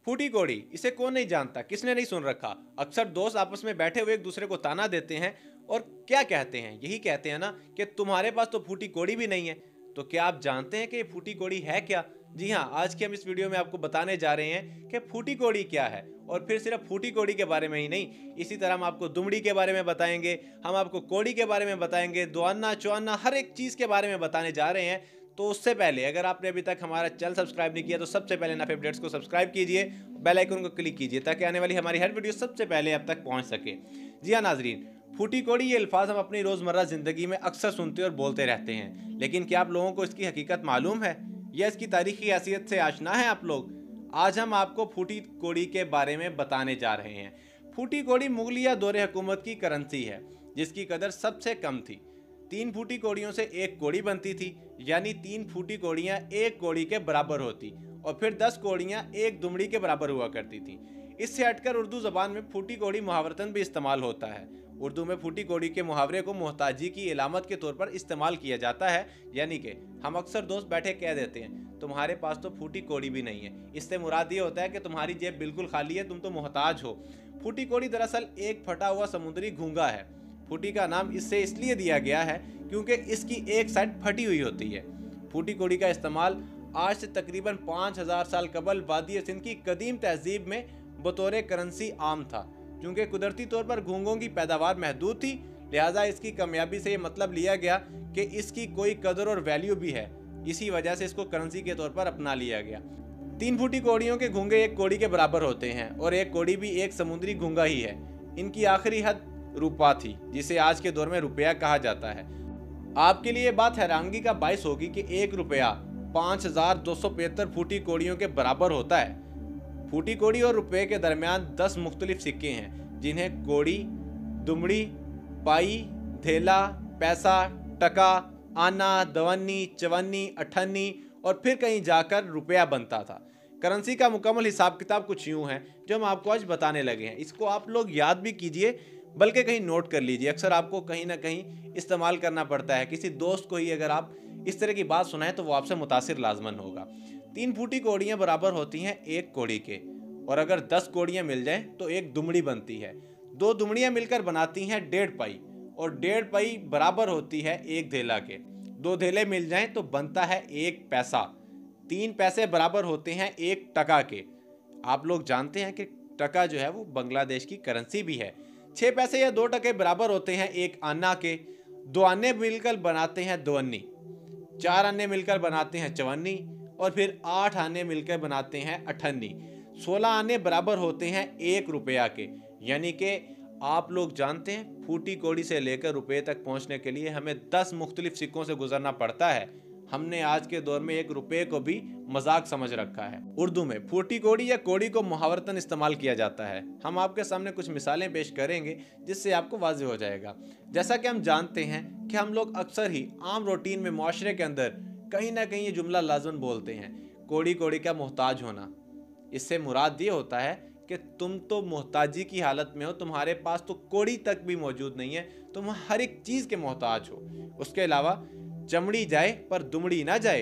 फूटी कौड़ी, इसे कौन नहीं जानता, किसने नहीं सुन रखा। अक्सर दोस्त आपस में बैठे हुए एक दूसरे को ताना देते हैं और क्या कहते हैं, यही कहते हैं ना कि तुम्हारे पास तो फूटी कौड़ी भी नहीं है। तो क्या आप जानते हैं कि ये फूटी कौड़ी है क्या? जी हाँ, आज के हम इस वीडियो में आपको बताने जा रहे हैं कि फूटी कौड़ी क्या है। और फिर सिर्फ फूटी कौड़ी के बारे में ही नहीं, इसी तरह हम आपको दुमड़ी के बारे में बताएंगे, हम आपको कौड़ी के बारे में बताएंगे, दुआना चौआना हर एक चीज़ के बारे में बताने जा रहे हैं। तो उससे पहले अगर आपने अभी तक हमारा चैनल सब्सक्राइब नहीं किया तो सबसे पहले नाफ अपडेट्स को सब्सक्राइब कीजिए, बेल आइकन को क्लिक कीजिए ताकि आने वाली हमारी हर वीडियो सबसे पहले आप तक पहुंच सके। जी हाँ नाजरीन, फूटी कौड़ी ये अल्फाज हम अपनी रोज़मर्रा ज़िंदगी में अक्सर सुनते और बोलते रहते हैं, लेकिन क्या आप लोगों को इसकी हकीकत मालूम है या इसकी तारीखी हैसियत से आशना है आप लोग? आज हम आपको फूटी कौड़ी के बारे में बताने जा रहे हैं। फूटी कौड़ी मुगलिया दौरे हुकूमत की करेंसी है जिसकी कदर सबसे कम थी। 3 फूटी कौड़ियों से 1 कौड़ी बनती थी, यानी 3 फूटी कौड़ियाँ 1 कौड़ी के बराबर होती और फिर 10 कौड़ियाँ 1 दुमड़ी के बराबर हुआ करती थी। इससे हटकर उर्दू ज़बान में फूटी कौड़ी मुहावरतन भी इस्तेमाल होता है। उर्दू में फूटी कौड़ी के मुहावरे को मोहताजी की इलामत के तौर पर इस्तेमाल किया जाता है, यानी कि हम अक्सर दोस्त बैठे कह देते हैं तुम्हारे पास तो फूटी कौड़ी भी नहीं है। इससे मुराद ये होता है कि तुम्हारी जेब बिल्कुल खाली है, तुम तो मोहताज हो। फूटी कौड़ी दरअसल एक फटा हुआ समुद्री घोंघा है। फूटी का नाम इससे इसलिए दिया गया है क्योंकि इसकी एक साइड फटी हुई होती है। फूटी कौड़ी का इस्तेमाल आज से तकरीबन 5000 साल कबल वादी सिंध की कदीम तहजीब में बतौर करेंसी आम था। क्योंकि कुदरती तौर पर घोंघों की पैदावार महदूद थी, लिहाजा इसकी कामयाबी से ये मतलब लिया गया कि इसकी कोई कदर और वैल्यू भी है। इसी वजह से इसको करेंसी के तौर पर अपना लिया गया। 3 फूटी कौड़ियों के घोंघे 1 कौड़ी के बराबर होते हैं और 1 कौड़ी भी एक समुद्री घोंघा ही है। इनकी आखिरी हद रुपया थी, जिसे आज के दौर में रुपया कहा जाता है। आपके लिए बात हैरानगी का बायस होगी कि 1 रुपया 5275 फूटी कौड़ियों के बराबर होता है। फूटी कौड़ी और रुपये के दरमियान 10 मुख्तलिफ सिक्के हैं, जिन्हें कौड़ी, दुमड़ी, पाई, धेला, पैसा, टका, आना, दवन्नी, चवन्नी, अठन्नी और फिर कहीं जाकर रुपया बनता था। करेंसी का मुकम्मल हिसाब किताब कुछ यूँ है जो हम आपको आज बताने लगे हैं। इसको आप लोग याद भी कीजिए, बल्कि कहीं नोट कर लीजिए। अक्सर आपको कहीं ना कहीं इस्तेमाल करना पड़ता है। किसी दोस्त को ही अगर आप इस तरह की बात सुनाएं तो वो आपसे मुतासिर लाजमन होगा। 3 फूटी कौड़ियाँ बराबर होती हैं 1 कौड़ी के, और अगर 10 कौड़ियाँ मिल जाएं तो 1 दुमड़ी बनती है। 2 दुमड़ियाँ मिलकर बनाती हैं 1.5 पाई, और 1.5 पाई बराबर होती है 1 धेला के। 2 धेले मिल जाएं तो बनता है 1 पैसा। 3 पैसे बराबर होते हैं 1 टका के। आप लोग जानते हैं कि टका जो है वो बांग्लादेश की करेंसी भी है। 6 पैसे या 2 टके बराबर होते हैं 1 आना के। 2 आने मिलकर बनाते हैं दवन्नी, 4 आने मिलकर बनाते हैं चवन्नी, और फिर 8 आने मिलकर बनाते हैं अठन्नी। 16 आने बराबर होते हैं 1 रुपया के। यानी कि आप लोग जानते हैं फूटी कौड़ी से लेकर रुपये तक पहुंचने के लिए हमें 10 मुख्तलिफ सिक्कों से गुजरना पड़ता है। हमने आज के दौर में 1 रुपये को भी मजाक समझ रखा है। उर्दू में फूटी कौड़ी या कौड़ी को मुहावरतन इस्तेमाल किया जाता है। हम आपके सामने कुछ मिसालें पेश करेंगे जिससे आपको वाज़ेह हो जाएगा। जैसा कि हम जानते हैं कि हम लोग अक्सर ही आम रूटीन में मुआशरे के अंदर कहीं ना कहीं ये जुमला लाज़िम बोलते हैं, कौड़ी कौड़ी का मोहताज होना। इससे मुराद ये होता है कि तुम तो मोहताजी की हालत में हो, तुम्हारे पास तो कौड़ी तक भी मौजूद नहीं है, तुम हर एक चीज़ के मोहताज हो। उसके अलावा चमड़ी जाए पर दुमड़ी ना जाए,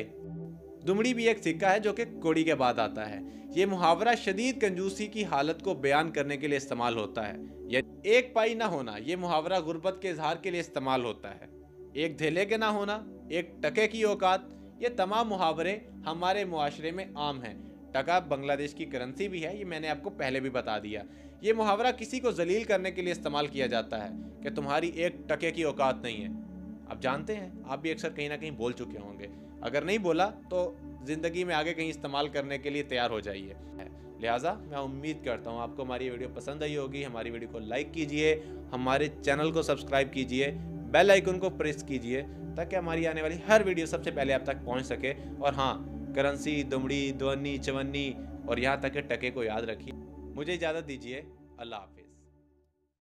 दुमड़ी भी एक सिक्का है जो कि कौड़ी के बाद आता है। ये मुहावरा शदीद कंजूसी की हालत को बयान करने के लिए इस्तेमाल होता है। या 1 पाई ना होना, ये मुहावरा गुर्बत के इजहार के लिए इस्तेमाल होता है। 1 धेले के ना होना, 1 टके की औकात, ये तमाम मुहावरे हमारे मुआशरे में आम हैं। टका बांग्लादेश की करेंसी भी है, ये मैंने आपको पहले भी बता दिया। ये मुहावरा किसी को जलील करने के लिए इस्तेमाल किया जाता है कि तुम्हारी 1 टके की औकात नहीं है। आप जानते हैं, आप भी अक्सर कहीं ना कहीं बोल चुके होंगे। अगर नहीं बोला तो ज़िंदगी में आगे कहीं इस्तेमाल करने के लिए तैयार हो जाइए। लिहाजा मैं उम्मीद करता हूँ आपको हमारी वीडियो पसंद आई होगी। हमारी वीडियो को लाइक कीजिए, हमारे चैनल को सब्सक्राइब कीजिए, बेल आइकन को प्रेस कीजिए ताकि हमारी आने वाली हर वीडियो सबसे पहले आप तक पहुँच सके। और हाँ, करेंसी, दुमड़ी, दवन्नी, चवन्नी और यहाँ तक के टके को याद रखिए। मुझे इजाज़त दीजिए। अल्लाह हाफ़िज़।